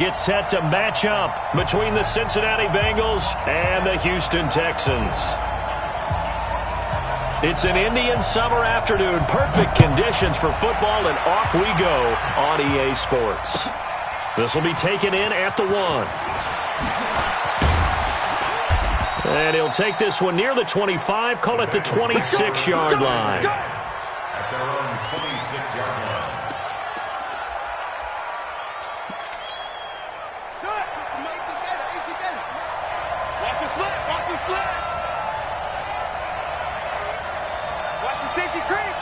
Get set to match up between the Cincinnati Bengals and the Houston Texans. It's an Indian summer afternoon. Perfect conditions for football, and off we go on EA Sports. This will be taken in at the 1. And he'll take this one near the 25, call it the 26-yard line. At their own 26-yard line. Watch the slip, watch the slip. Watch the safety creep.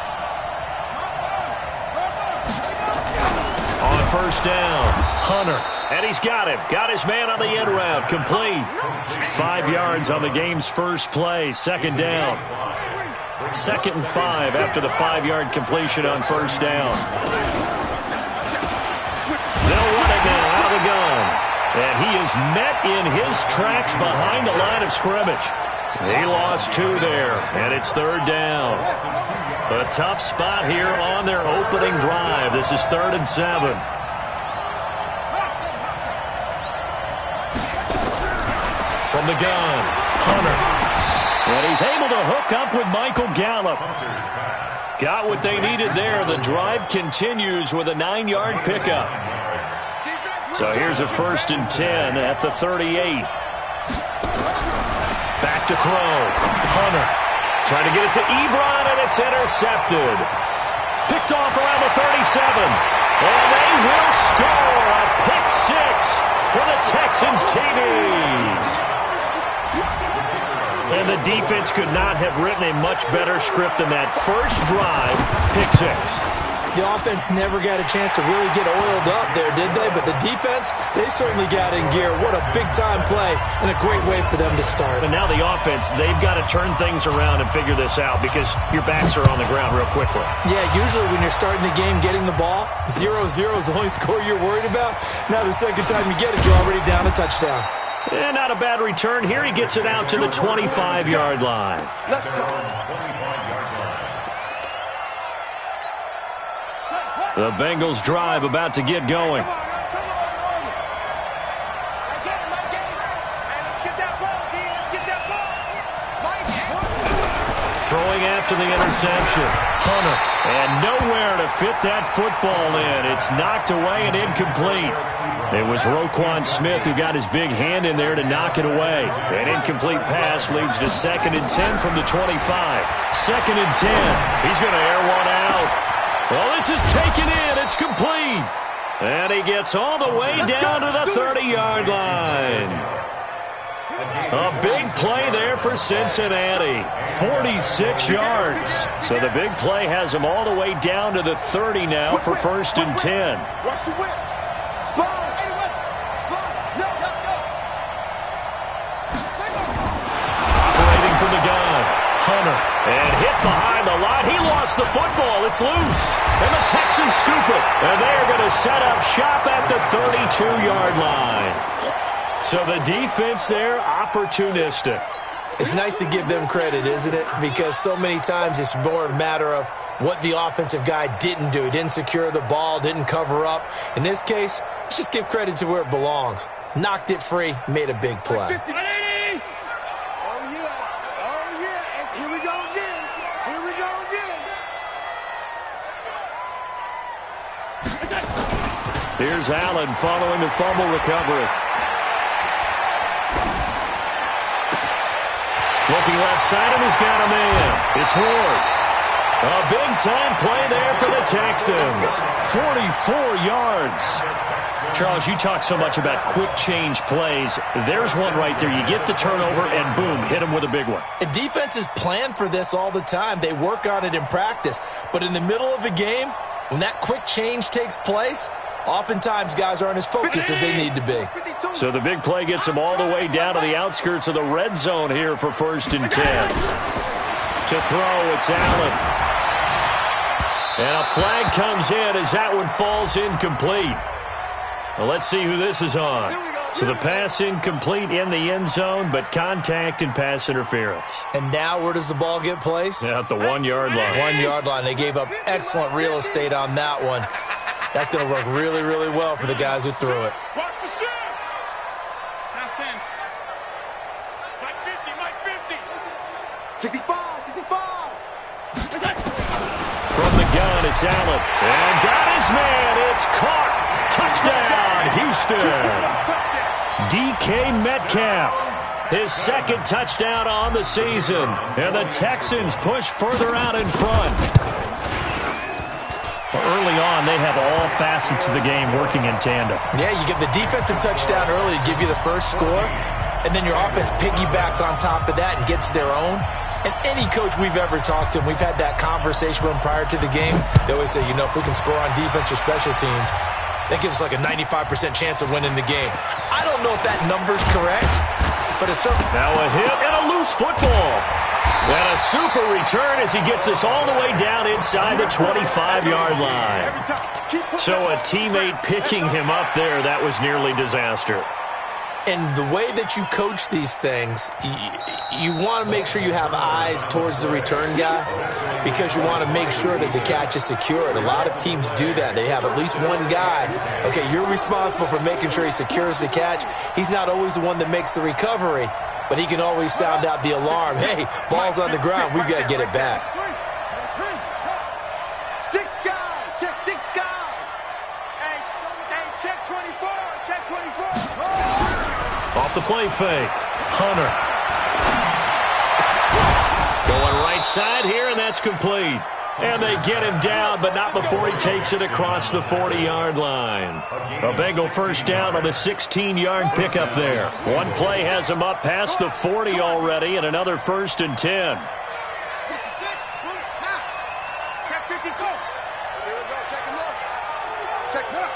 On first down, Hunter. And he's got him. Got his man on the end route. Complete. 5 yards on the game's first play. Second down. 2nd and 5 after the 5-yard completion on first down. They'll run it now out of the gun. And he is met in his tracks behind the line of scrimmage. He lost 2 there, and it's 3rd down. A tough spot here on their opening drive. This is 3rd and 7. From the gun, Hunter. And he's able to hook up with Michael Gallup. Got what they needed there. The drive continues with a 9-yard pickup. So here's a 1st and 10 at the 38. Back to throw. Hunter trying to get it to Ebron, and it's intercepted. Picked off around the 37. And they will score a pick 6 for the Texans TV. And the defense could not have written a much better script than that. First drive, pick 6. The offense never got a chance to really get oiled up there, did they? But the defense, they certainly got in gear. What a big-time play and a great way for them to start. And now the offense, they've got to turn things around and figure this out because your backs are on the ground real quickly. Yeah, usually when you're starting the game, getting the ball, 0-0 is the only score you're worried about. Now the second time you get it, you're already down a touchdown. And not a bad return. Here he gets it out to the 25-yard line. Let's go. The Bengals drive about to get going. Throwing after the interception. Hunter. And nowhere to fit that football in. It's knocked away and incomplete. It was Roquan Smith who got his big hand in there to knock it away. An incomplete pass leads to 2nd and 10 from the 25. 2nd and 10. He's going to air one out. Well, this is taken in. It's complete. And he gets all the way down to the 30-yard line. A big play there for Cincinnati. 46 yards. So the big play has him all the way down to the 30 now for 1st and 10. Watch the whip. Spot. Operating from the gun. Hunter. And hit behind the line. He lost the football. It's loose. And the Texans scoop it. And they're going to set up shop at the 32-yard line. So the defense there, opportunistic. It's nice to give them credit, isn't it? Because so many times it's more a matter of what the offensive guy didn't do. He didn't secure the ball, didn't cover up. In this case, let's just give credit to where it belongs. Knocked it free, made a big play. Here's Allen following the fumble recovery. Looking left side, and he's got a man. It's Ward. A big-time play there for the Texans. 44 yards. Charles, you talk so much about quick change plays. There's one right there. You get the turnover, and boom, hit him with a big one. And defenses plan for this all the time. They work on it in practice. But in the middle of a game, when that quick change takes place, oftentimes guys aren't as focused as they need to be. So the big play gets him all the way down to the outskirts of the red zone here for 1st and 10. To throw, it's Allen. And a flag comes in as that one falls incomplete. Well, let's see who this is on. So the pass incomplete in the end zone, but contact and pass interference. And now where does the ball get placed? At the 1-yard line. 1-yard line. They gave up excellent real estate on that one. That's going to work really, really well for the guys who threw it. Watch the Now 10. Mike 50, Mike 50. 65, 65. From the gun, it's Allen. And got his man. It's caught. Touchdown, Houston. DK Metcalf, his second touchdown on the season. And the Texans push further out in front. Early on, they have all facets of the game working in tandem. Yeah, you get the defensive touchdown early to give you the first score, and then your offense piggybacks on top of that and gets their own. And any coach we've ever talked to, and we've had that conversation with them prior to the game, they always say, if we can score on defense or special teams, that gives us like a 95% chance of winning the game. I don't know if that number's correct, but it's certainly... Now a hit and a loose football. And a super return as he gets us all the way down inside the 25-yard line. So a teammate picking him up there, that was nearly disaster. And the way that you coach these things, you want to make sure you have eyes towards the return guy because you want to make sure that the catch is secured. A lot of teams do that. They have at least one guy. Okay, you're responsible for making sure he secures the catch. He's not always the one that makes the recovery, but he can always sound out the alarm. Hey, ball's on the ground. We've got to get it back. Six guys. Check 6 guys. Hey, check 24. Check 24. Off the play fake. Hunter. Going right side here, and that's complete. And they get him down, but not before he takes it across the 40-yard line. A Bengal first down on the 16-yard pickup there. One play has him up past the 40 already, and another 1st and 10. Check 52. Here we go. Check him up. Check him up.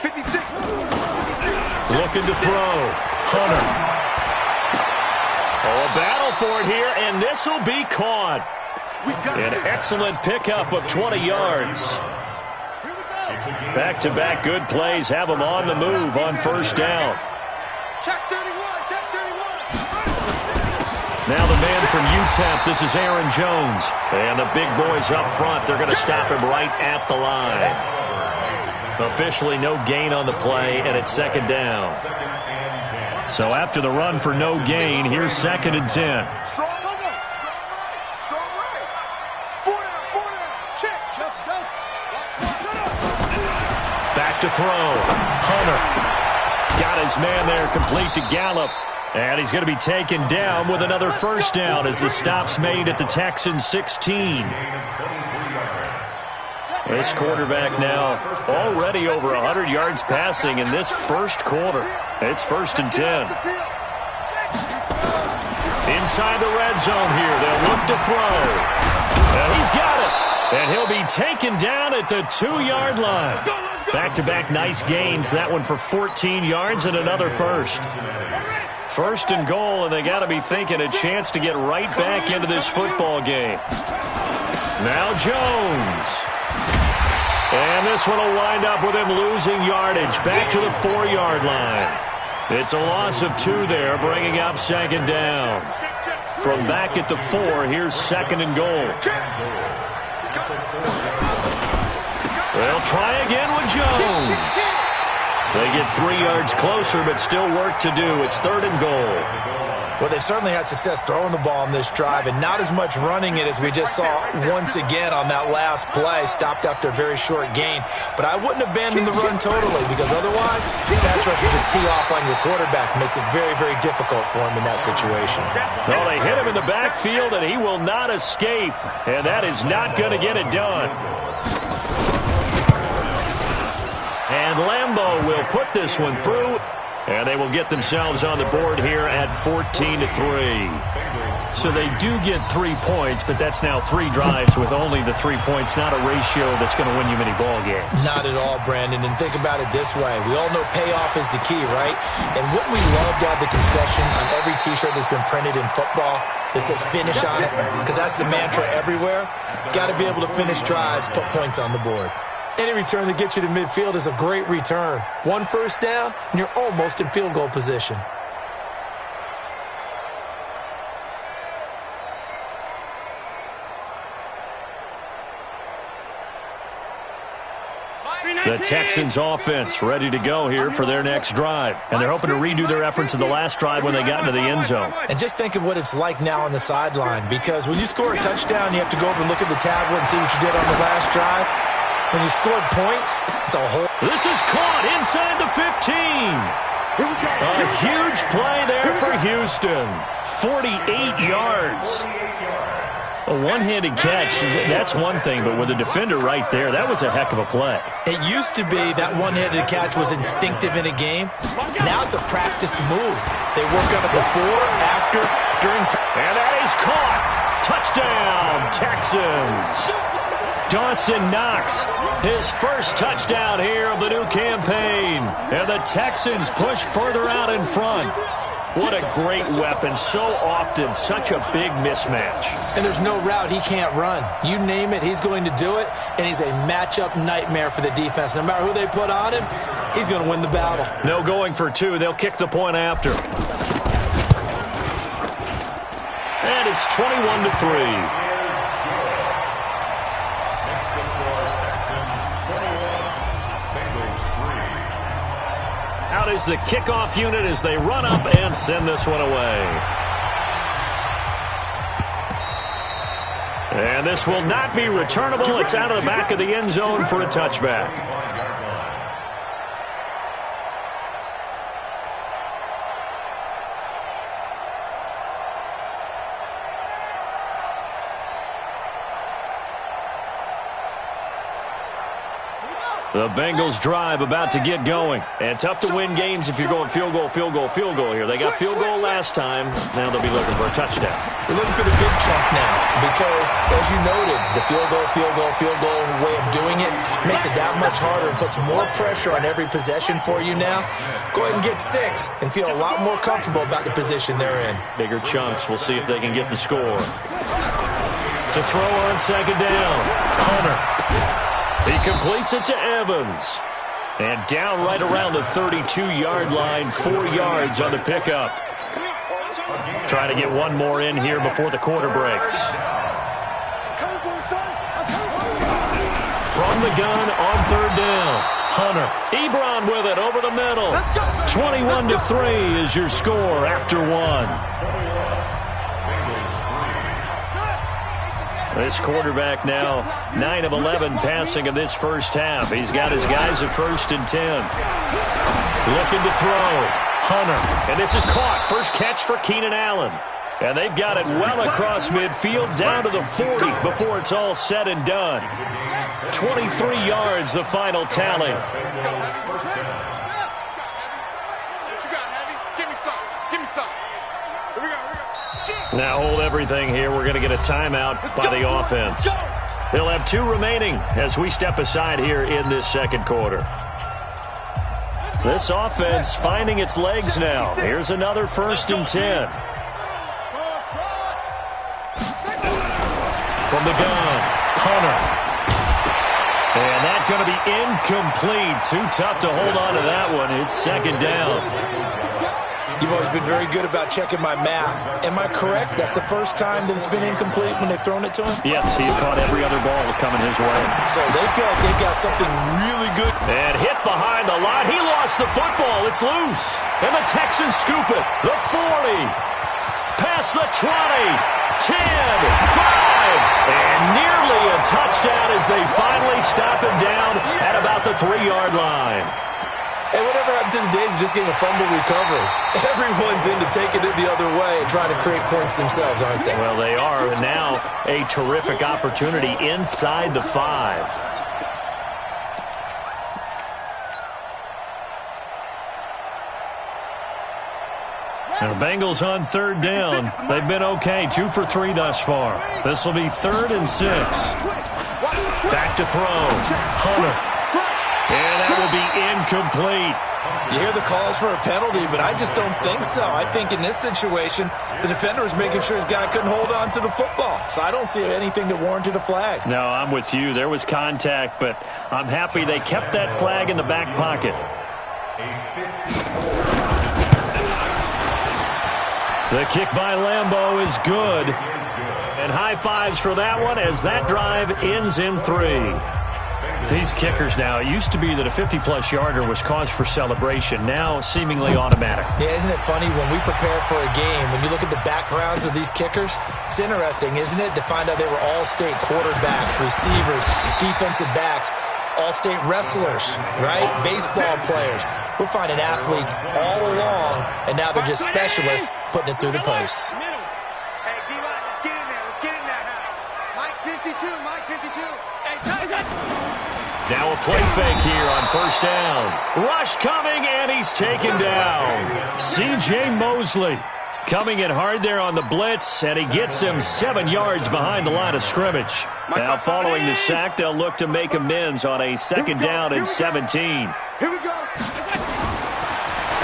56. Looking to throw. Hunter. Oh, a battle for it here, and this will be caught. An excellent pickup of 20 yards. Back-to-back good plays have them on the move on first down. Check 31. Check 31. Now the man from UTEP, this is Aaron Jones. And the big boys up front, they're going to stop him right at the line. Officially no gain on the play, and it's 2nd down. So after the run for no gain, here's 2nd and 10. Strong right. Strong right. 4 down. Check. Back to throw. Hunter. Got his man there, complete to Gallup. And he's going to be taken down with another first down as the stop's made at the Texans 16. This quarterback now already over 100 yards passing in this first quarter. It's 1st and 10. Inside the red zone here. They'll look to throw. And he's got it. And he'll be taken down at the 2-yard line. Back-to-back nice gains. That one for 14 yards and another first. 1st and goal, and they got to be thinking a chance to get right back into this football game. Now Jones. And this one will wind up with him losing yardage back to the 4-yard line. It's a loss of 2 there, bringing up 2nd down. From back at the 4, here's 2nd and goal. They'll try again with Jones. They get 3 yards closer, but still work to do. It's 3rd and goal. Well, they've certainly had success throwing the ball in this drive and not as much running it as we just saw once again on that last play. Stopped after a very short gain. But I wouldn't abandon the run totally because otherwise, pass rushers just tee off on your quarterback. Makes it very, very difficult for him in that situation. Well, they hit him in the backfield, and he will not escape. And that is not going to get it done. And Lambeau will put this one through. And they will get themselves on the board here at 14-3. So they do get 3 points, but that's now 3 drives with only the 3 points, not a ratio that's going to win you many ball games. Not at all, Brandon. And think about it this way. We all know payoff is the key, right? And wouldn't we love to have the concession on every T-shirt that's been printed in football that says finish on it? Because that's the mantra everywhere. Got to be able to finish drives, put points on the board. Any return that gets you to midfield is a great return. 1 first down, and you're almost in field goal position. The Texans offense ready to go here for their next drive. And they're hoping to redo their efforts in the last drive when they got into the end zone. And just think of what it's like now on the sideline, because when you score a touchdown, you have to go over and look at the tablet and see what you did on the last drive. When you scored points, it's a whole... This is caught inside the 15. A huge play there for Houston. 48 yards. A one-handed catch, that's one thing, but with a defender right there, that was a heck of a play. It used to be that one-handed catch was instinctive in a game. Now it's a practiced move. They work on it before, after, during... And that is caught. Touchdown, Texans. Dawson Knox, his first touchdown here of the new campaign. And the Texans push further out in front. What a great weapon. So often, such a big mismatch. And there's no route he can't run. You name it, he's going to do it. And he's a matchup nightmare for the defense. No matter who they put on him, he's going to win the battle. No going for two. They'll kick the point after. And it's 21-3. Out is the kickoff unit as they run up and send this one away. And this will not be returnable. It's out of the back of the end zone for a touchback. The Bengals drive about to get going. And tough to win games if you're going field goal, field goal, field goal here. They got field goal last time. Now they'll be looking for a touchdown. They're looking for the big chunk now because, as you noted, the field goal way of doing it makes it that much harder and puts more pressure on every possession for you now. Go ahead and get 6 and feel a lot more comfortable about the position they're in. Bigger chunks. We'll see if they can get the score. To throw on second down. Hunter. He completes it to Evans. And down right around the 32-yard line, 4 yards on the pickup. Trying to get one more in here before the quarter breaks. From the gun on third down. Hunter. Ebron with it over the middle. 21-3 is your score after one. This quarterback now 9 of 11 passing in this first half. He's got his guys at 1st and 10. Looking to throw. Hunter. And this is caught. First catch for Keenan Allen. And they've got it well across midfield down to the 40 before it's all said and done. 23 yards the final tally. Now hold everything here. We're going to get a timeout by the offense. They'll have 2 remaining as we step aside here in this second quarter. This offense finding its legs now. Here's another 1st and 10. From the gun, Hunter. And that's going to be incomplete. Too tough to hold on to that one. It's second down. You've always been very good about checking my math. Am I correct? That's the first time that it's been incomplete when they've thrown it to him? Yes, he's caught every other ball coming his way. So they feel like they've got something really good. And hit behind the line. He lost the football. It's loose. And the Texans scoop it. The 40. Past the 20. 10. 5. And nearly a touchdown as they finally stop him down at about the 3-yard line. Hey, whatever happened to the days of just getting a fumble recovery? Everyone's into taking it the other way and trying to create points themselves, aren't they? Well, they are, and now a terrific opportunity inside the 5. Now, Bengals on third down. They've been okay, 2 for 3 thus far. This will be 3rd and 6. Back to throw. Hunter. And that will be incomplete. You hear the calls for a penalty, but I just don't think so. I think in this situation, the defender was making sure his guy couldn't hold on to the football. So I don't see anything that warranted a flag. No, I'm with you. There was contact, but I'm happy they kept that flag in the back pocket. The kick by Lambeau is good. And high fives for that one as that drive ends in 3. These kickers now, it used to be that a 50-plus yarder was cause for celebration. Now, seemingly automatic. Yeah, isn't it funny when we prepare for a game, when you look at the backgrounds of these kickers, it's interesting, isn't it, to find out they were all-state quarterbacks, receivers, defensive backs, all-state wrestlers, right? Baseball players. We're finding athletes all along, and now they're just specialists putting it through the posts. Hey, D-line, let's get in there. Let's get in there now. Mike 52, Mike 52. Hey, Tyson. Now a play fake here on first down. Rush coming, and he's taken down. C.J. Mosley coming in hard there on the blitz, and he gets him 7 yards behind the line of scrimmage. Now following the sack, they'll look to make amends on a second down and 17. Here we go.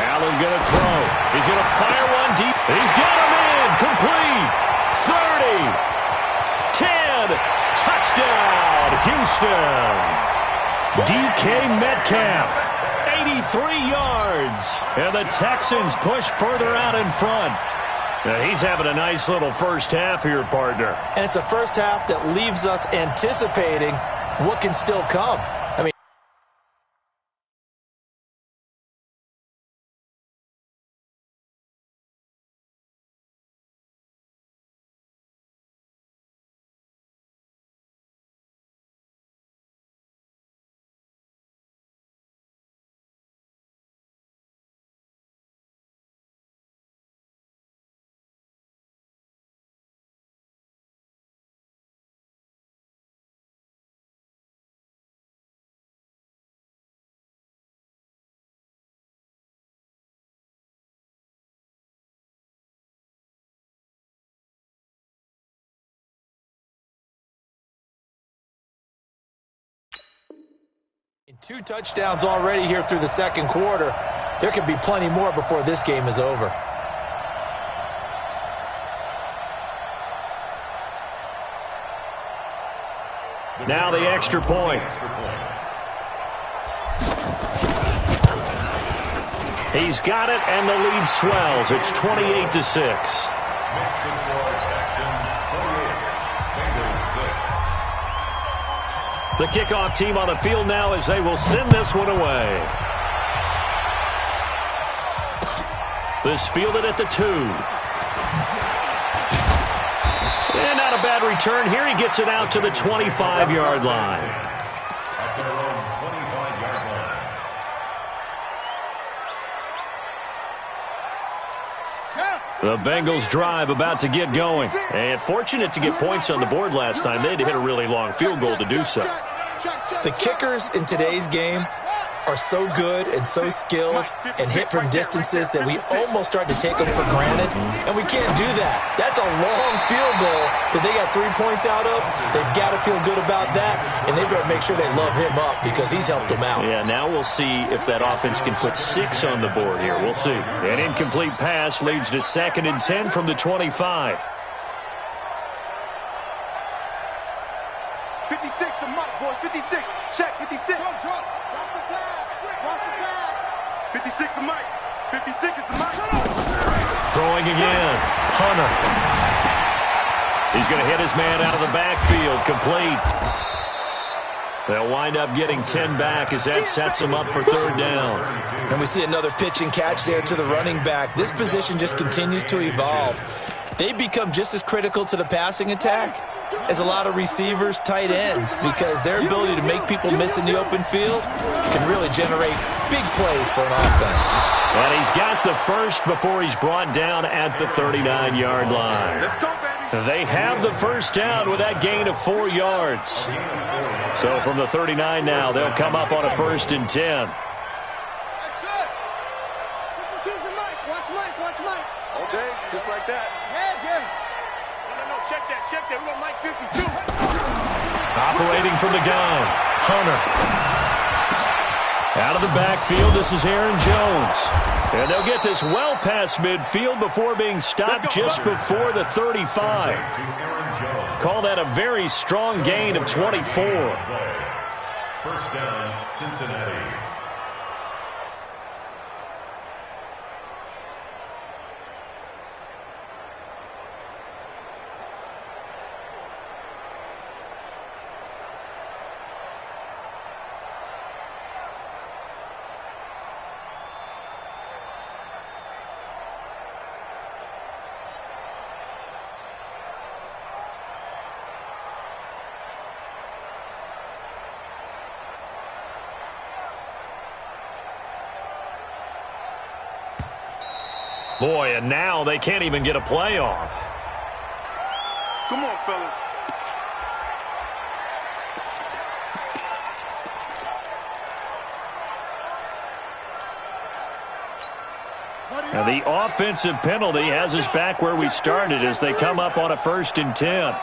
Allen going to throw. He's going to fire one deep. He's got him in. Complete. 30. 10. Touchdown, Houston. DK Metcalf, 83 yards. And the Texans push further out in front. Now he's having a nice little first half here, partner. And it's a first half that leaves us anticipating what can still come. I mean, two touchdowns already here through the second quarter. There could be plenty more before this game is over. Now the extra point. He's got it, and the lead swells. It's 28-6. The kickoff team on the field now as they will send this one away. This fielded at the 2. And not a bad return here. He gets it out to the 25-yard line. At their own 25-yard line. The Bengals drive about to get going. And fortunate to get points on the board last time. They had to hit a really long field goal to do so. The kickers in today's game are so good and so skilled and hit from distances that we almost start to take them for granted, and we can't do that. That's a long field goal that they got 3 points out of. They've got to feel good about that, and they better make sure they love him up because he's helped them out. Yeah, now we'll see if that offense can put 6 on the board here. We'll see. An incomplete pass leads to 2nd and 10 from the 25. 56 to Mike, boys. 56. Check, 56. Watch the pass. Watch the pass. 56 to Mike. 56 is the Mike. Throwing again. Hunter. He's going to hit his man out of the backfield. Complete. They'll wind up getting 10 back as that sets them up for 3rd down. And we see another pitch and catch there to the running back. This position just continues to evolve. They become just as critical to the passing attack as a lot of receivers, tight ends, because their ability to make people miss in the open field can really generate big plays for an offense. And he's got the first before he's brought down at the 39-yard line. Let's go, baby. They have the first down with that gain of 4 yards. So from the 39 now, they'll come up on a 1st and 10. That's it. 52's the Mike. Watch Mike. Watch Mike. Okay, just like that. Yeah, Jim. No, check that. Check that. We got Mike 52. Operating from the gun, Hunter. Out of the backfield, this is Aaron Jones. And they'll get this well past midfield before being stopped just before the 35. Call that a very strong gain of 24. First down, Cincinnati. Boy, and now they can't even get a playoff. Come on, fellas. Now the offensive penalty has us back where we started as they come up on a 1st and 10.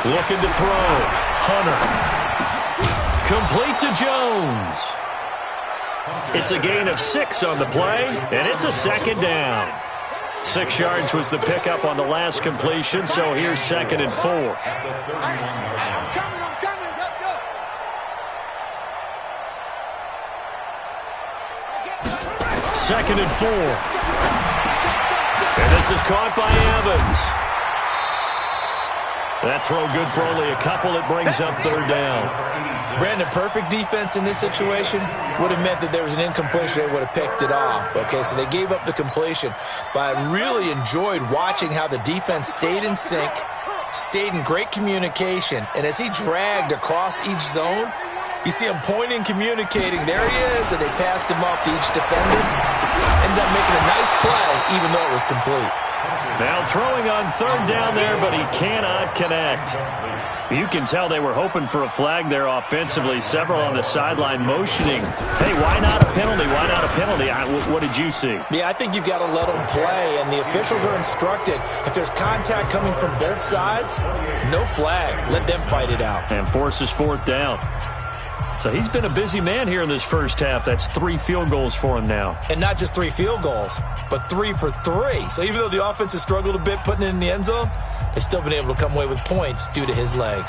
Looking to throw. Hunter. Complete to Jones. It's a gain of 6 on the play, and it's a 2nd down. 6 yards was the pickup on the last completion, so here's 2nd and 4. I'm coming, let's go. 2nd and 4. And this is caught by Evans. That throw good for only a couple. It brings up 3rd down. Brandon, perfect defense in this situation would have meant that there was an incompletion. They would have picked it off. Okay, so they gave up the completion. But I really enjoyed watching how the defense stayed in sync, stayed in great communication. And as he dragged across each zone, you see him pointing, communicating. There he is, and they passed him off to each defender. Ended up making a nice play, even though it was complete. Now throwing on 3rd down there, but he cannot connect. You can tell they were hoping for a flag there offensively. Several on the sideline motioning. Hey, why not a penalty? Why not a penalty? What did you see? Yeah, I think you've got to let them play, and the officials are instructed. If there's contact coming from both sides, no flag. Let them fight it out. And forces 4th down. So he's been a busy man here in this first half. That's 3 field goals for him now. And not just 3 field goals, but 3 for 3. So even though the offense has struggled a bit putting it in the end zone, they've still been able to come away with points due to his leg.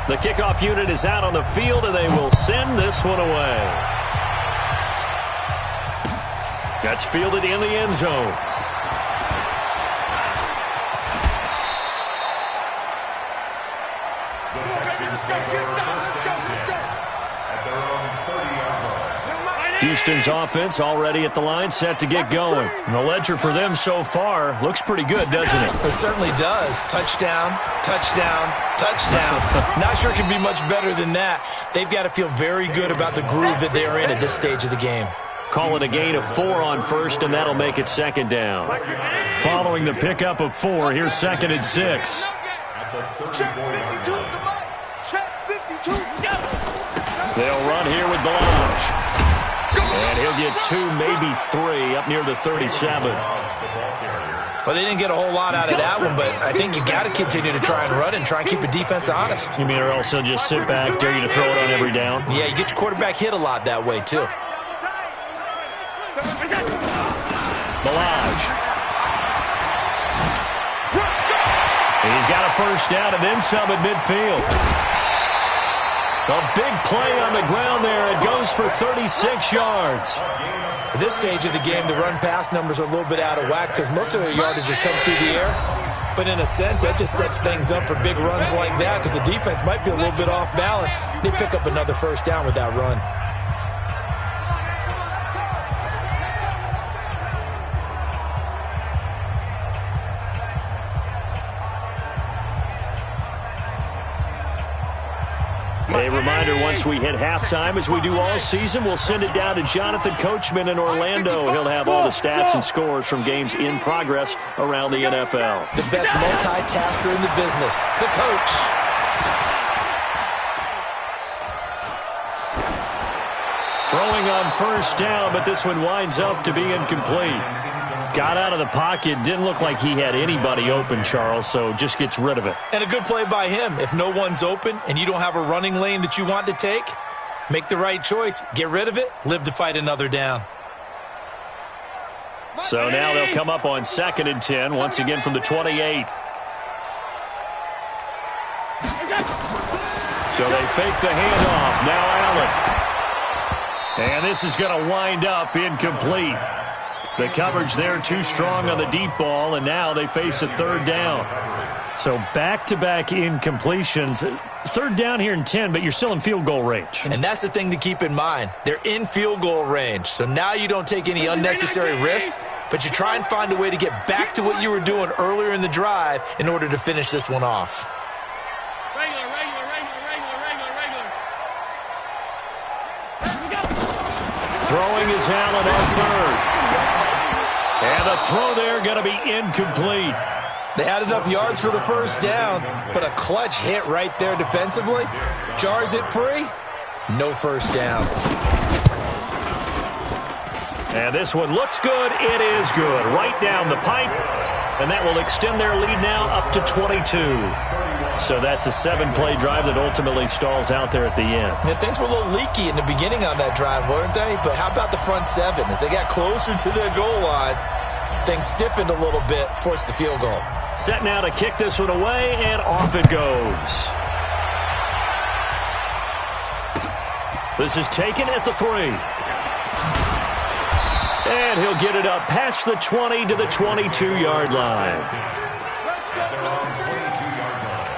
The kickoff unit is out on the field, and they will send this one away. That's fielded in the end zone. Houston's offense already at the line, set to get going. And the ledger for them so far looks pretty good, doesn't it? It certainly does. Touchdown, touchdown, touchdown. Not sure it can be much better than that. They've got to feel very good about the groove that they are in at this stage of the game. Call it a gain of 4 on 1st, and that'll make it 2nd down. Following the pickup of 4, here's 2nd and 6. They'll run here with Balaj. And he'll get 2, maybe 3, up near the 37. Well, they didn't get a whole lot out of that one, but I think you got to continue to try and run and try and keep the defense honest. You mean or else they'll just sit back, dare you to throw it on every down? Yeah, you get your quarterback hit a lot that way, too. Balaj. He's got a 1st down and then some at midfield. A big play on the ground there. It goes for 36 yards. At this stage of the game, the run-pass numbers are a little bit out of whack because most of their yardage has come through the air. But in a sense, that just sets things up for big runs like that because the defense might be a little bit off balance. They pick up another 1st down with that run. A reminder, once we hit halftime, as we do all season, we'll send it down to Jonathan Coachman in Orlando. He'll have all the stats and scores from games in progress around the NFL. The best multitasker in the business, the coach. Throwing on 1st down, but this one winds up to be incomplete. Got out of the pocket, didn't look like he had anybody open, Charles, so just gets rid of it. And a good play by him. If no one's open and you don't have a running lane that you want to take, make the right choice. Get rid of it. Live to fight another down. So now they'll come up on 2nd and 10, once again from the 28. So they fake the handoff. Now Allen. And this is going to wind up incomplete. The coverage there too strong on the deep ball, and now they face a 3rd down. So back-to-back incompletions. Third down here and 10, but you're still in field goal range. And that's the thing to keep in mind. They're in field goal range. So now you don't take any unnecessary risks, but you try and find a way to get back to what you were doing earlier in the drive in order to finish this one off. Regular. Throwing is Allen on third. And the throw there going to be incomplete. They had enough yards for the first down, but a clutch hit right there defensively. Jars it free. No first down. And this one looks good. It is good. Right down the pipe. And that will extend their lead now up to 22. So that's a 7-play drive that ultimately stalls out there at the end. And things were a little leaky in the beginning on that drive, weren't they? But how about the front seven? As they got closer to the goal line, things stiffened a little bit, forced the field goal. Set now to kick this one away, and off it goes. This is taken at the 3. And he'll get it up past the 20 to the 22-yard line. At their own 22-yard line.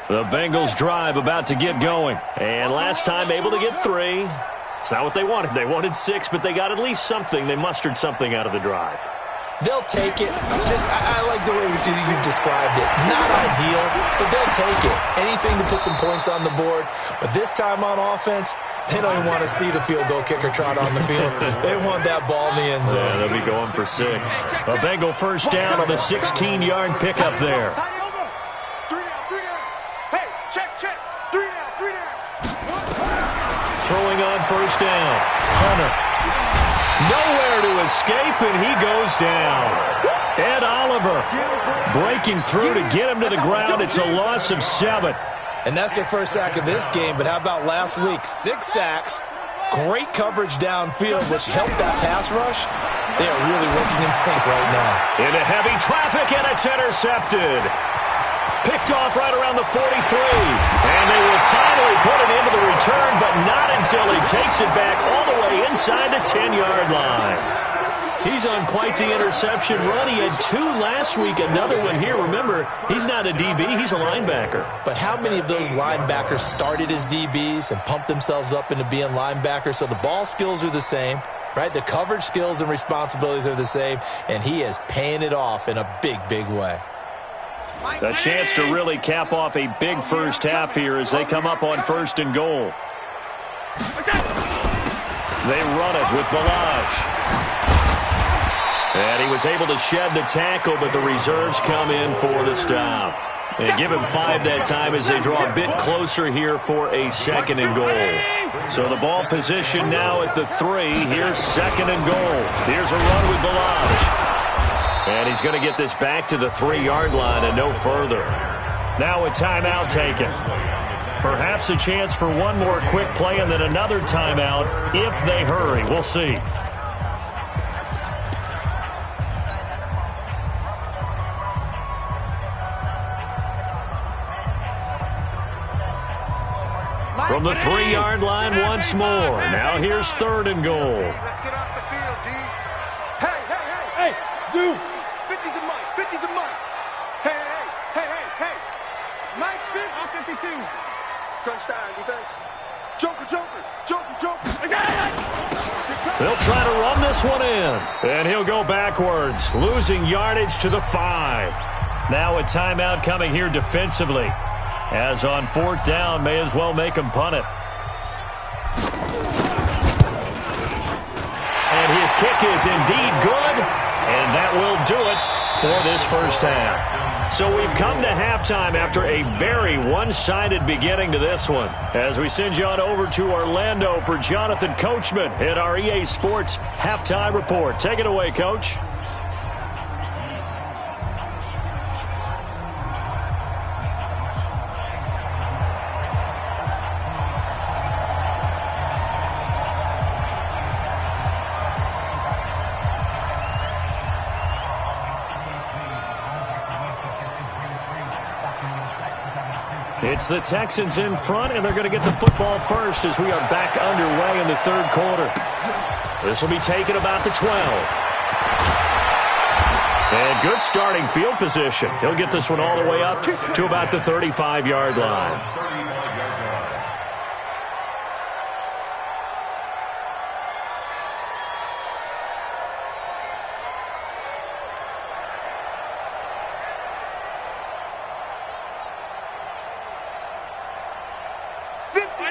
The Bengals drive about to get going. And last time able to get 3. It's not what they wanted. They wanted 6, but they got at least something. They mustered something out of the drive. They'll take it. I like the way you described it. Not ideal, but they'll take it. Anything to put some points on the board. But this time on offense, they don't even want to see the field goal kicker trot on the field. They want that ball in the end zone. Yeah, they'll be going for 6. A Bengal first down on the 16-yard pickup there. Throwing on first down. Hunter. Nowhere to escape, and he goes down. Ed Oliver breaking through to get him to the ground. It's a loss of 7. And that's their first sack of this game, but how about last week? 6 sacks, great coverage downfield, which helped that pass rush. They are really working in sync right now. Into heavy traffic, and it's intercepted. Picked off right around the 43. And they will finally put it into the return, but not until he takes it back all the way inside the 10-yard line. He's on quite the interception run. He had 2 last week, another one here. Remember, he's not a DB, he's a linebacker. But how many of those linebackers started as DBs and pumped themselves up into being linebackers? So the ball skills are the same, right? The coverage skills and responsibilities are the same, and he is paying it off in a big, big way. A chance to really cap off a big first half here as they come up on 1st and goal. They run it with Balaj. And he was able to shed the tackle, but the reserves come in for the stop. And give him 5 that time as they draw a bit closer here for a 2nd and goal. So the ball position now at the 3. Here's 2nd and goal. Here's a run with Balaj. And he's going to get this back to the 3-yard line and no further. Now a timeout taken. Perhaps a chance for one more quick play and then another timeout if they hurry. We'll see. From the 3-yard line once more. Now here's 3rd and goal. Let's get off the field, D. Hey, Zoom. 50's a mic, 50's a mic. Hey. Mike's 50. I'm 52. Crunch time, defense. Joker. They'll try to run this one in. And he'll go backwards, losing yardage to the 5. Now a timeout coming here defensively. As on 4th down, may as well make him punt it. And his kick is indeed good, and that will do it for this first half. So we've come to halftime after a very one-sided beginning to this one. As we send you on over to Orlando for Jonathan Coachman in our EA Sports Halftime Report. Take it away, Coach. It's the Texans in front, and they're going to get the football first as we are back underway in the third quarter. This will be taken about the 12. And good starting field position. He'll get this one all the way up to about the 35-yard line.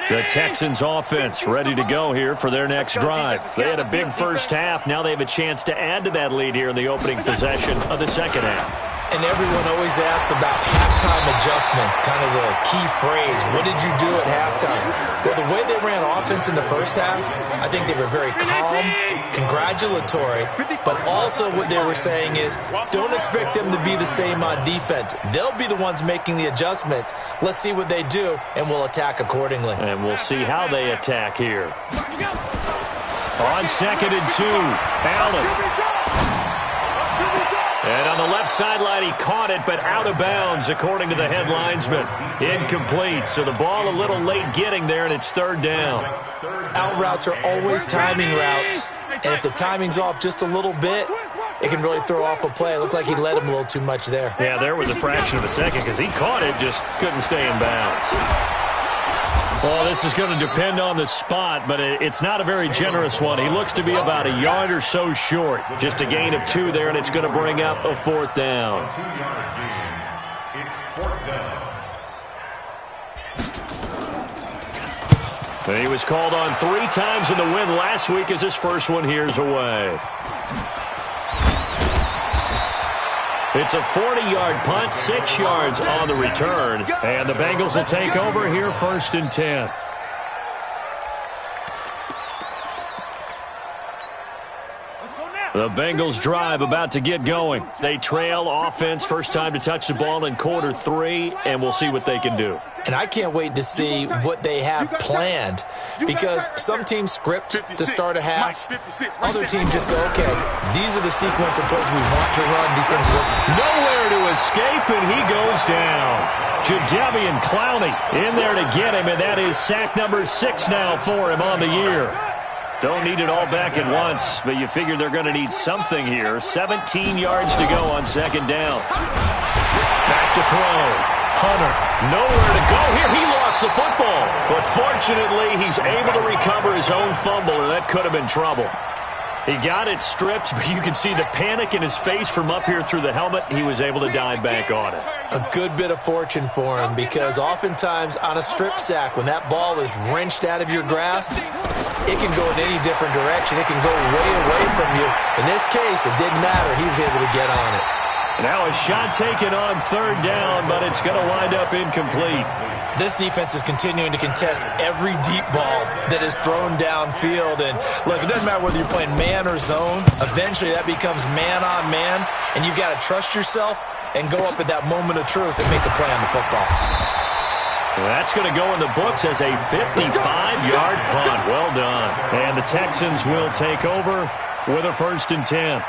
The Texans offense ready to go here for their next drive. They had a big first half. Now they have a chance to add to that lead here in the opening possession of the second half. And everyone always asks about halftime adjustments, kind of the key phrase. What did you do at halftime? Well, the way they ran offense in the first half, I think they were very calm, congratulatory, but also what they were saying is don't expect them to be the same on defense. They'll be the ones making the adjustments. Let's see what they do, and we'll attack accordingly. And we'll see how they attack here. On 2nd and 2, Allen. And on the left sideline, he caught it, but out of bounds, according to the head linesman. Incomplete, so the ball a little late getting there, and it's third down. Out routes are always timing routes, and if the timing's off just a little bit, it can really throw off a play. It looked like he led him a little too much there. Yeah, there was a fraction of a second because he caught it, just couldn't stay in bounds. Well, this is going to depend on the spot, but it's not a very generous one. He looks to be about a yard or so short. Just a gain of 2 there, and it's going to bring up a 4th down. 2-yard gain. It's 4th down. And he was called on 3 times in the win last week as his first one here's away. It's a 40-yard punt, 6 yards on the return. And the Bengals will take over here 1st and 10. The Bengals drive about to get going. They trail offense, first time to touch the ball in quarter 3, and we'll see what they can do. And I can't wait to see what they have planned, because some teams script to start a half. Other teams just go, okay, these are the sequence of plays we want to run. These things work. Nowhere to escape, and he goes down. Jadeveon Clowney in there to get him, and that is sack number 6 now for him on the year. Don't need it all back at once, but you figure they're going to need something here. 17 yards to go on 2nd down. Back to throw. Hunter, nowhere to go here. He lost the football, but fortunately, he's able to recover his own fumble, or that could have been trouble. He got it stripped, but you can see the panic in his face from up here through the helmet. He was able to dive back on it. A good bit of fortune for him, because oftentimes on a strip sack, when that ball is wrenched out of your grasp, it can go in any different direction. It can go way away from you. In this case, it didn't matter. He was able to get on it. Now a shot taken on 3rd down, but it's going to wind up incomplete. This defense is continuing to contest every deep ball that is thrown downfield. And look, it doesn't matter whether you're playing man or zone. Eventually that becomes man on man, and you've got to trust yourself and go up at that moment of truth and make a play on the football. That's going to go in the books as a 55-yard punt. Well done. And the Texans will take over with a 1st and 10.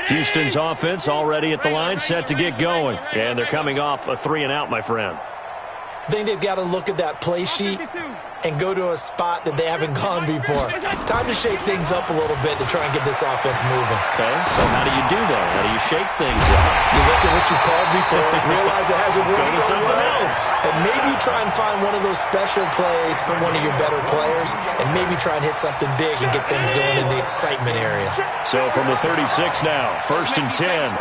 Houston's offense already at the line, set to get going. And they're coming off a 3-and-out, my friend. I think they've got to look at that play sheet and go to a spot that they haven't gone before. Time to shake things up a little bit to try and get this offense moving. Okay, so how do you do that? How do you shake things up? You look at what you called before, realize it hasn't worked Go to so something well, else. and maybe try and find one of those special plays from one of your better players, and maybe try and hit something big and get things going in the excitement area. So from the 36 now, 1st and 10.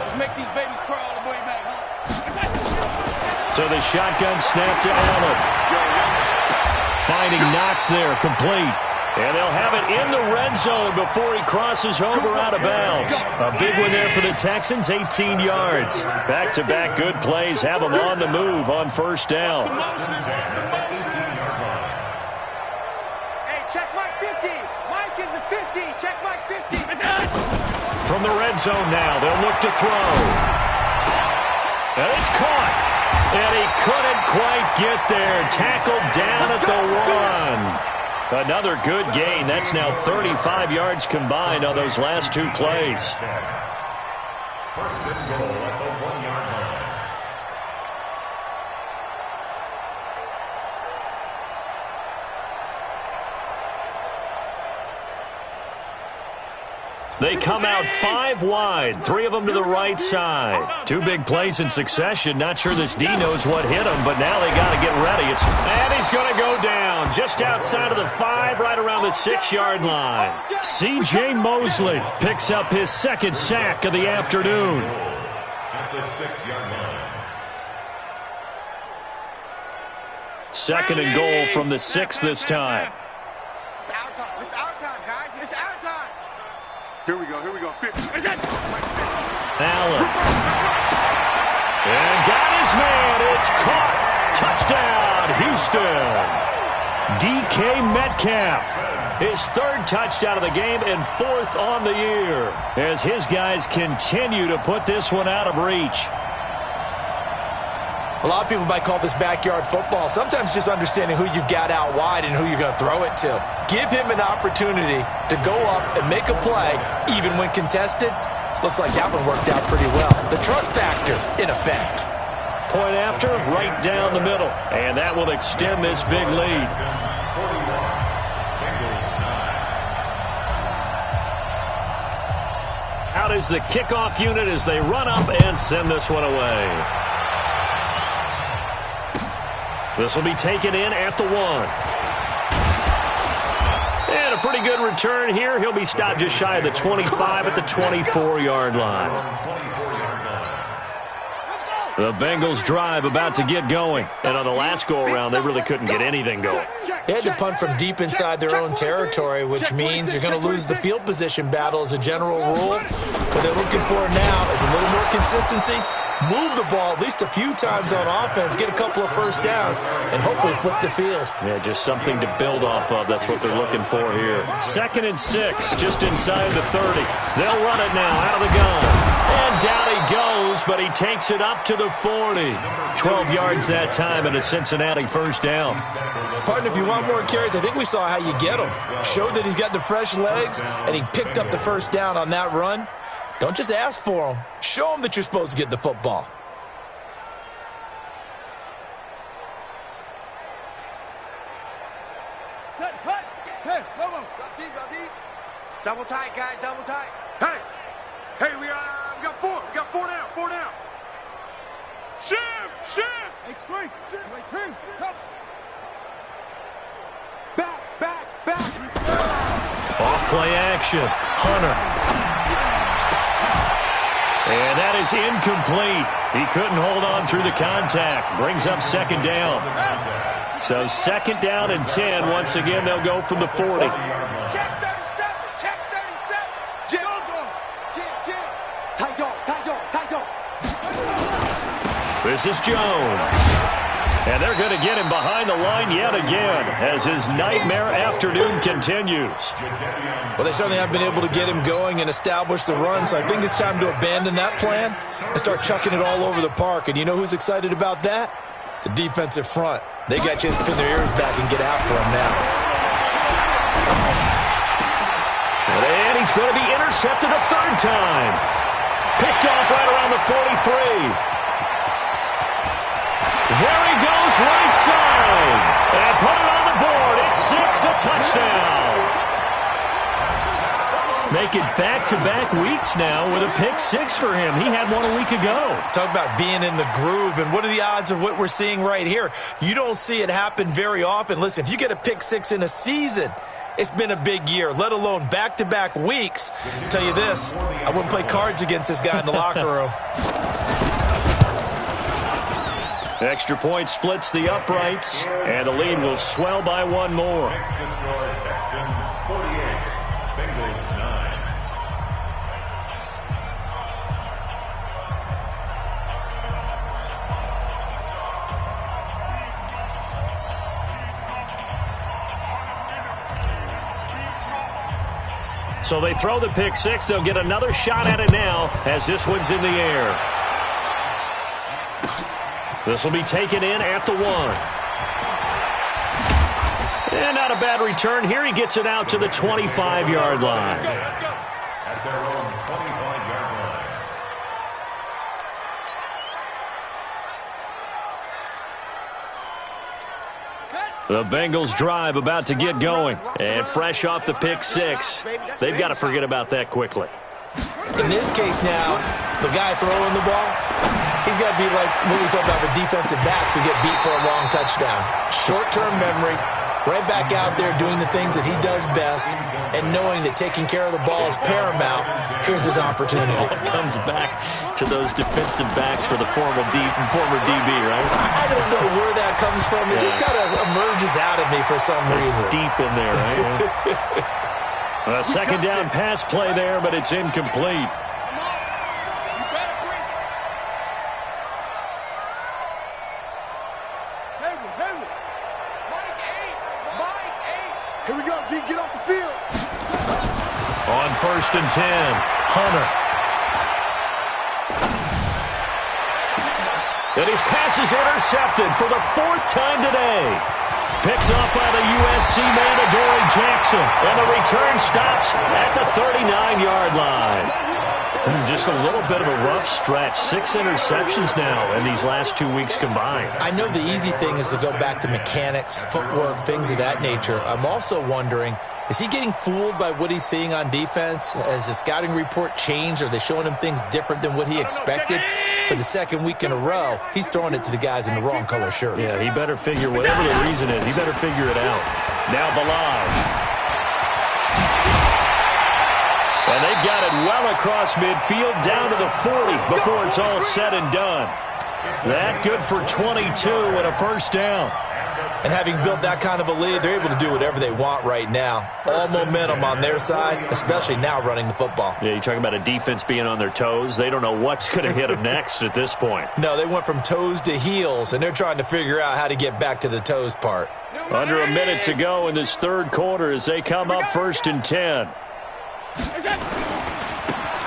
Let's make these babies crawl all the way back home. So the shotgun snap to Allen. Finding Knox there, complete. And they'll have it in the red zone before he crosses over out of bounds. A big one there for the Texans, 18 yards. Back-to-back good plays have them on the move on 1st down. Hey, check Mike 50. Mike is a 50. Check Mike 50. From from the red zone now. They'll look to throw. And it's caught. And he couldn't quite get there. Tackled down at the 1. Another good gain. That's now 35 yards combined on those last 2 plays. First and goal at the 1-yard line. They come out 5 wide, 3 of them to the right side. 2 big plays in succession. Not sure this D knows what hit him, but now they got to get ready. And he's going to go down just outside of the 5, right around the 6-yard line. C.J. Mosley picks up his 2nd sack of the afternoon. At the 6-yard line. 2nd and goal from the 6 this time. It's our time. It's our time, guys. It's our time. Here we go. 50. Allen. And got his man. It's caught. Touchdown, Houston. DK Metcalf. His 3rd touchdown of the game and 4th on the year as his guys continue to put this one out of reach. A lot of people might call this backyard football. Sometimes just understanding who you've got out wide and who you're going to throw it to. Give him an opportunity to go up and make a play, even when contested. Looks like that one worked out pretty well. The trust factor, in effect. Point after, right down the middle. And that will extend this big lead. Out is the kickoff unit as they run up and send this one away. This will be taken in at the 1. And a pretty good return here. He'll be stopped just shy of the 25 at the 24-yard line. The Bengals drive about to get going. And on the last go-around, they really couldn't get anything going. They had to punt from deep inside their own territory, which means you're going to lose the field position battle as a general rule. What they're looking for now is a little more consistency. Move the ball at least a few times on offense, get a couple of first downs, and hopefully flip the field. Yeah, just something to build off of. That's what they're looking for here. 2nd and 6, just inside the 30. They'll run it now out of the gun. And down he goes, but he takes it up to the 40. 12 yards that time and a Cincinnati first down. Partner, if you want more carries, I think we saw how you get him. Showed that he's got the fresh legs, and he picked up the first down on that run. Don't just ask for them. Show them that you're supposed to get the football. Set, hut. Hey, Lobo. Drop deep. Double tight, guys. Double tight. Hey, we got 4. We got 4 down. 4 down. Shim. X3. Come. Back. Off play action. Hunter. And that is incomplete. He couldn't hold on through the contact. Brings up 2nd down. So 2nd down and 10. Once again, they'll go from the 40. Check 37. Jim. Tight dog. This is Jones. And they're going to get him behind the line yet again as his nightmare afternoon continues. Well, they certainly have been able to get him going and establish the run, so I think it's time to abandon that plan and start chucking it all over the park. And you know who's excited about that? The defensive front. They got to just pin their ears back and get after him now. And he's going to be intercepted a 3rd time. Picked off right around the 43. There he goes, right side. And put it on the board. It's 6, a touchdown. Make it back-to-back weeks now with a pick 6 for him. He had one a week ago. Talk about being in the groove, and what are the odds of what we're seeing right here? You don't see it happen very often. Listen, if you get a pick 6 in a season, it's been a big year, let alone back-to-back weeks. I'll tell you this, I wouldn't play cards against this guy in the locker room. Extra point splits the uprights, and the lead will swell by 1 more. Next to score, Texans 48, Bengals 9. So they throw the pick six. They'll get another shot at it now as this one's in the air. This will be taken in at the 1. And not a bad return here. He gets it out to the 25-yard line. At their own 25-yard line. The Bengals drive about to get going. And fresh off the pick six, they've got to forget about that quickly. In this case now, the guy throwing the ball, he's got to be like when we talk about the defensive backs who get beat for a long touchdown. Short-term memory, right back out there doing the things that he does best, and knowing that taking care of the ball is paramount. Here's his opportunity. It comes back to those defensive backs for the former DB, right? I don't know where that comes from. It just kind of emerges out of me for some reason. It's deep in there, right? A second down pass play there, but it's incomplete. Here we go, D. Get off the field. On 1st and 10, Hunter. And his pass is intercepted for the 4th time today. Picked up by the USC man, Adoree Jackson. And the return stops at the 39-yard line. Just a little bit of a rough stretch. 6 interceptions now in these last 2 weeks combined. I know the easy thing is to go back to mechanics, footwork, things of that nature. I'm also wondering, is he getting fooled by what he's seeing on defense? Has the scouting report changed? Are they showing him things different than what he expected? For the 2nd week in a row, he's throwing it to the guys in the wrong color shirts. Yeah, he better figure, whatever the reason is, he better figure it out. Now Balaj. And they've got it well across midfield, down to the 40 before it's all said and done. That good for 22 and a first down. And having built that kind of a lead, they're able to do whatever they want right now. All momentum on their side, especially now running the football. Yeah, you're talking about a defense being on their toes. They don't know what's going to hit them next at this point. No, they went from toes to heels, and they're trying to figure out how to get back to the toes part. Under a minute to go in this 3rd quarter as they come up 1st and 10.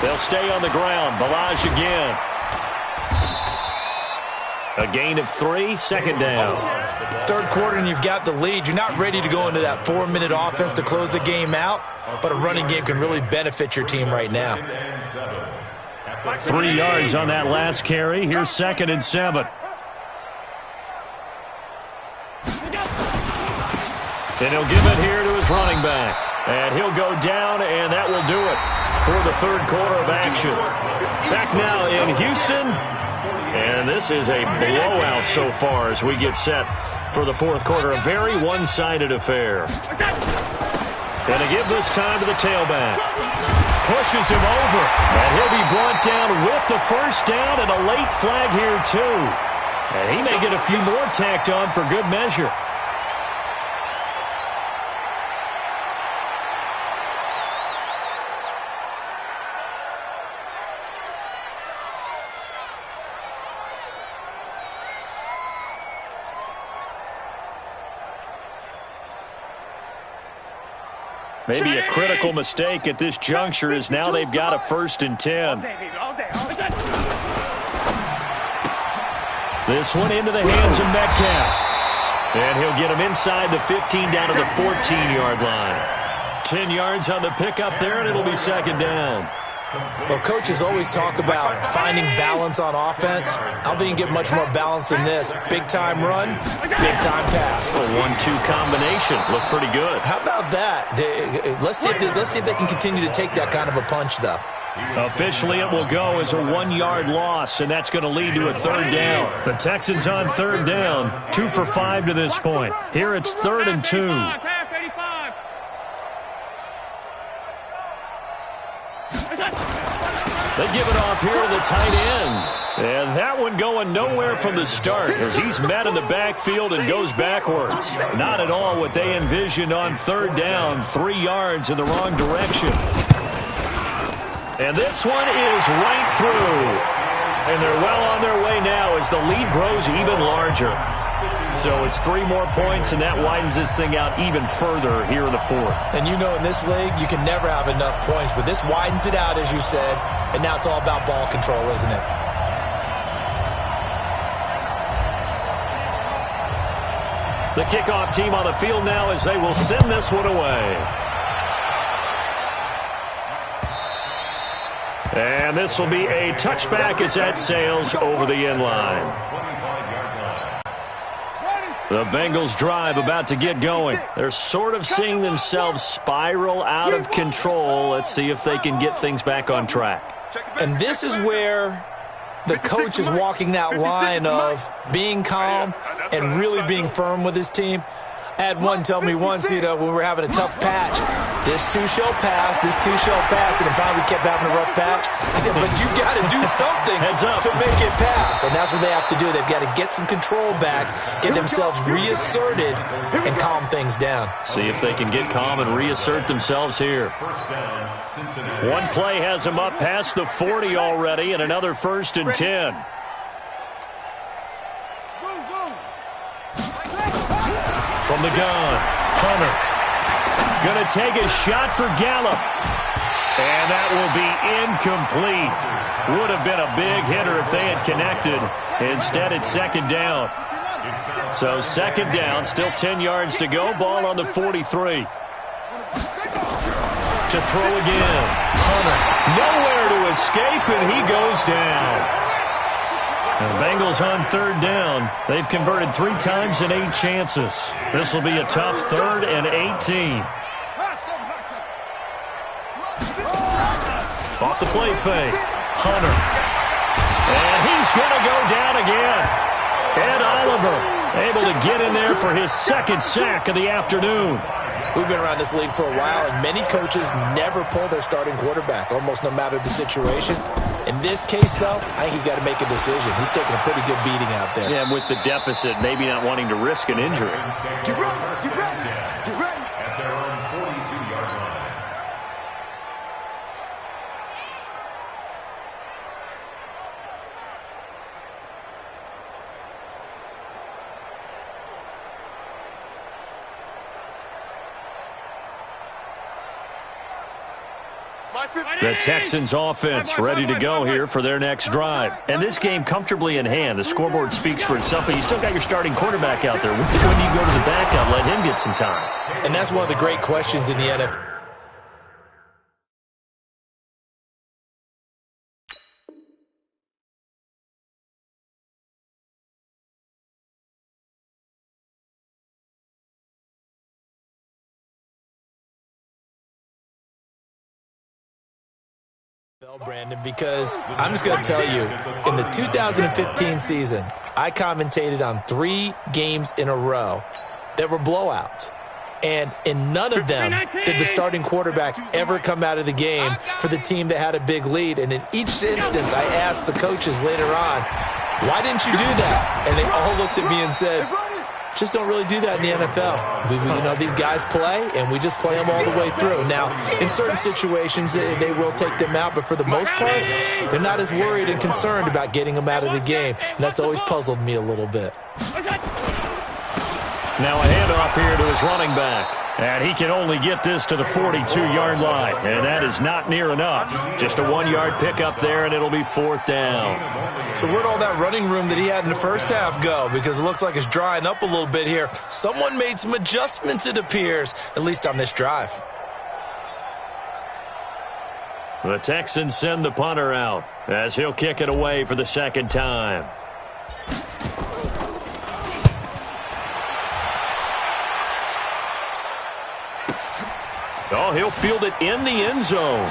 They'll stay on the ground. Balaj again. A gain of 3, 2nd down. 3rd quarter and you've got the lead. You're not ready to go into that 4-minute offense to close the game out, but a running game can really benefit your team right now. 3 yards on that last carry. Here's 2nd and 7. And he'll give it here to his running back. And he'll go down, and that will do it for the 3rd quarter of action. Back now in Houston. And this is a blowout so far as we get set for the 4th quarter. A very one-sided affair. And to give this time to the tailback. Pushes him over. And he'll be brought down with the first down and a late flag here too. And he may get a few more tacked on for good measure. Maybe a critical mistake at this juncture is now they've got a 1st and 10. This one into the hands of Metcalf. And he'll get him inside the 15 down to the 14-yard line. 10 yards on the pickup there, and it'll be 2nd down. Well, coaches always talk about finding balance on offense. I don't think you can get much more balance than this. Big-time run, big-time pass. A 1-2 combination. Looked pretty good. How about that? Let's see if they can continue to take that kind of a punch, though. Officially, it will go as a 1-yard loss, and that's going to lead to a 3rd down. The Texans on 3rd down, 2 for 5 to this point. Here it's 3rd and 2. They give it off here to the tight end. And that one going nowhere from the start as he's met in the backfield and goes backwards. Not at all what they envisioned on 3rd down, 3 yards in the wrong direction. And this one is right through. And they're well on their way now as the lead grows even larger. So it's 3 more points, and that widens this thing out even further here in the fourth. And you know in this league, you can never have enough points, but this widens it out, as you said, and now it's all about ball control, isn't it? The kickoff team on the field now as they will send this one away. And this will be a touchback as that sails over the end line. The Bengals drive about to get going. They're sort of seeing themselves spiral out of control. Let's see if they can get things back on track. And this is where the coach is walking that line of being calm and really being firm with his team. I had one tell me once, when we were having a tough patch, this too shall pass, and then finally kept having a rough patch. He said, but you got to do something to make it pass. And that's what they have to do. They've got to get some control back, get themselves reasserted, and calm things down. See if they can get calm and reassert themselves here. One play has them up past the 40 already, and another 1st and 10. From the gun, Hunter. Going to take a shot for Gallup. And that will be incomplete. Would have been a big hitter if they had connected. Instead, it's 2nd down. So 2nd down, still 10 yards to go. Ball on the 43. To throw again. Hunter. Nowhere to escape, and he goes down. The Bengals on 3rd down. They've converted 3 times in 8 chances. This will be a tough 3rd and 18. Off the play fake. Hunter. And he's going to go down again. Ed Oliver able to get in there for his 2nd sack of the afternoon. We've been around this league for a while, and many coaches never pull their starting quarterback, almost no matter the situation. In this case, though, I think he's got to make a decision. He's taking a pretty good beating out there. Yeah, with the deficit, maybe not wanting to risk an injury. Get ready, get ready, get ready. At their own 42-yard line. The Texans offense ready to go here for their next drive. And this game comfortably in hand. The scoreboard speaks for itself, but you still got your starting quarterback out there. When do you go to the backup, let him get some time? And that's one of the great questions in the NFL. Brandon, because I'm just going to tell you, in the 2015 season, I commentated on 3 games in a row that were blowouts. And in none of them did the starting quarterback ever come out of the game for the team that had a big lead. And in each instance, I asked the coaches later on, why didn't you do that? And they all looked at me and said, just don't really do that in the NFL. These guys play, and we just play them all the way through. Now, in certain situations, they will take them out, but for the most part, they're not as worried and concerned about getting them out of the game, and that's always puzzled me a little bit. Now a handoff here to his running back. And he can only get this to the 42-yard line. And that is not near enough. Just a 1-yard pickup there, and it'll be 4th down. So where'd all that running room that he had in the first half go? Because it looks like it's drying up a little bit here. Someone made some adjustments, it appears, at least on this drive. The Texans send the punter out as he'll kick it away for the 2nd time. Oh, he'll field it in the end zone.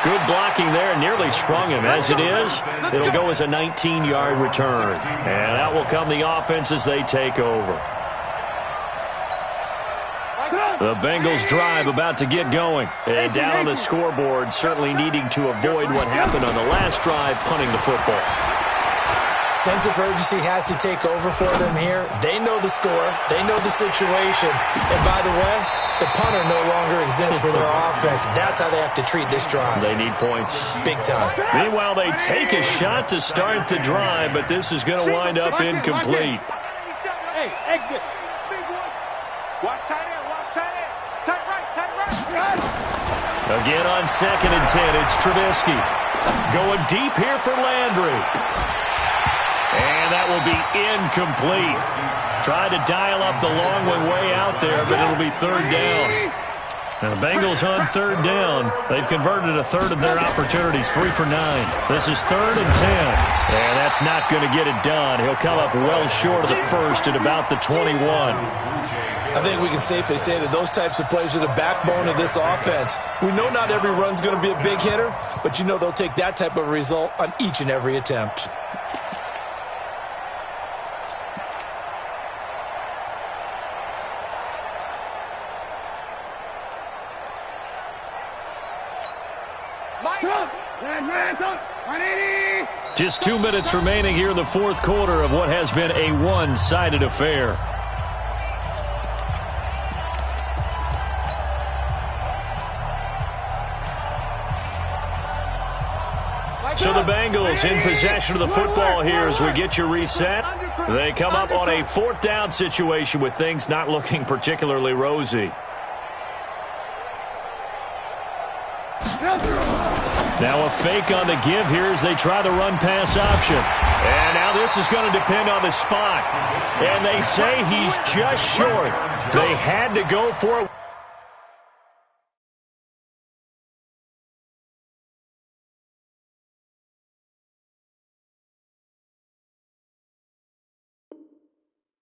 Good blocking there. Nearly sprung him. As it is, it'll go as a 19-yard return. And that will come the offense as they take over. The Bengals drive about to get going. And down on the scoreboard, certainly needing to avoid what happened on the last drive, punting the football. Sense of urgency has to take over for them here. They know the score. They know the situation. And by the way, the punter no longer exists for their offense. That's how they have to treat this drive. They need points. Big time. Meanwhile, they take a shot to start the drive, but this is going to wind up incomplete. Hey, exit. Watch tight end, watch tight end. Tight right. Again on 2nd and 10, it's Trubisky. Going deep here for Landry. And that will be incomplete. Tried to dial up the long one way out there, but it'll be 3rd down. Now the Bengals on 3rd down. They've converted a third of their opportunities, 3 for 9. This is 3rd and 10. And that's not going to get it done. He'll come up well short of the first at about the 21. I think we can safely say that those types of plays are the backbone of this offense. We know not every run's going to be a big hitter, but you know they'll take that type of result on each and every attempt. Just 2 minutes remaining here in the 4th quarter of what has been a one-sided affair. So the Bengals in possession of the football here as we get you reset. They come up on a 4th down situation with things not looking particularly rosy. Now a fake on the give here as they try the run-pass option. And now this is going to depend on the spot. And they say he's just short. They had to go for it.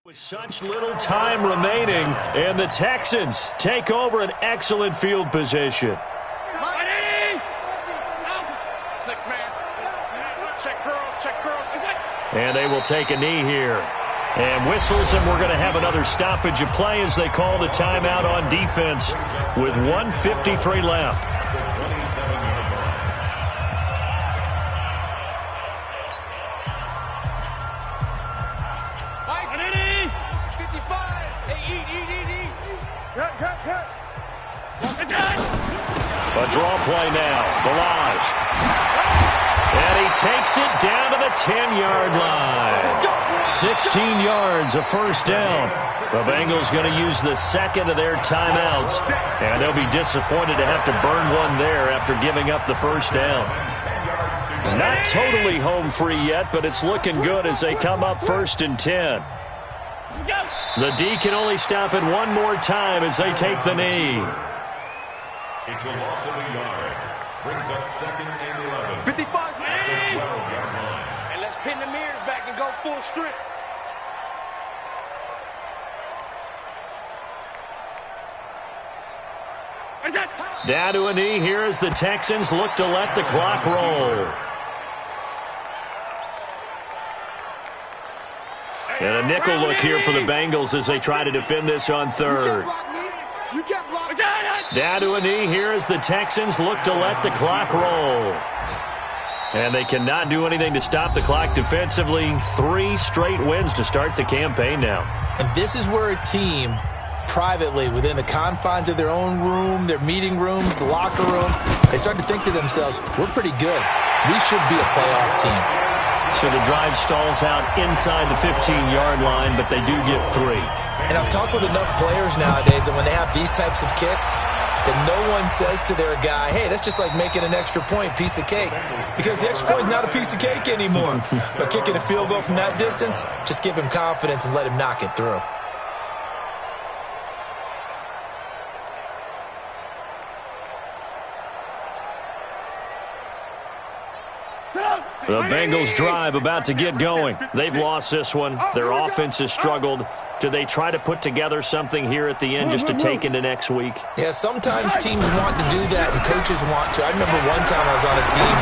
With such little time remaining, and the Texans take over an excellent field position. And they will take a knee here. And whistles, and we're going to have another stoppage of play as they call the timeout on defense with 1:53 left. A draw play now. Balaj. And he takes it down to the 10-yard line. 16 yards, a first down. The Bengals going to use the second of their timeouts, and they'll be disappointed to have to burn one there after giving up the first down. Not totally home free yet, but it's looking good as they come up 1st and 10. The D can only stop it one more time as they take the knee. It's a loss of a yard. Brings up 2nd and 11. 55. Yard line. And let's pin the mirrors back and go full strip. Down to a knee here as the Texans look to let the clock roll. And a nickel look here for the Bengals as they try to defend this on 3rd. Down to a knee here as the Texans look to let the clock roll. And they cannot do anything to stop the clock defensively. 3 straight wins to start the campaign now. And this is where a team, privately, within the confines of their own room, their meeting rooms, the locker room, they start to think to themselves, we're pretty good. We should be a playoff team. So the drive stalls out inside the 15-yard line, but they do get 3. And I've talked with enough players nowadays that when they have these types of kicks, that no one says to their guy, hey, that's just like making an extra point, piece of cake. Because the extra point is not a piece of cake anymore. But kicking a field goal from that distance, just give him confidence and let him knock it through. The Bengals drive about to get going. They've lost this one. Their offense has struggled. Do they try to put together something here at the end just to take into next week? Yeah, sometimes teams want to do that and coaches want to. I remember one time I was on a team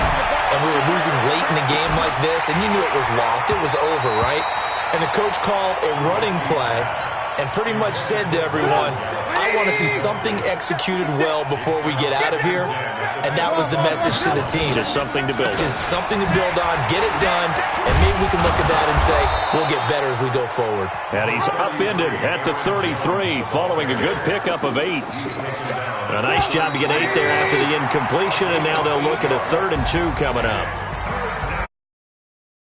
and we were losing late in a game like this, and you knew it was lost. It was over, right? And the coach called a running play and pretty much said to everyone, I want to see something executed well before we get out of here. And that was the message to the team. Just something to build. Just something to build on, get it done, and maybe we can look at that and say, we'll get better as we go forward. And he's upended at the 33 following a good pickup of 8. A nice job to get 8 there after the incompletion, and now they'll look at a 3rd and 2 coming up.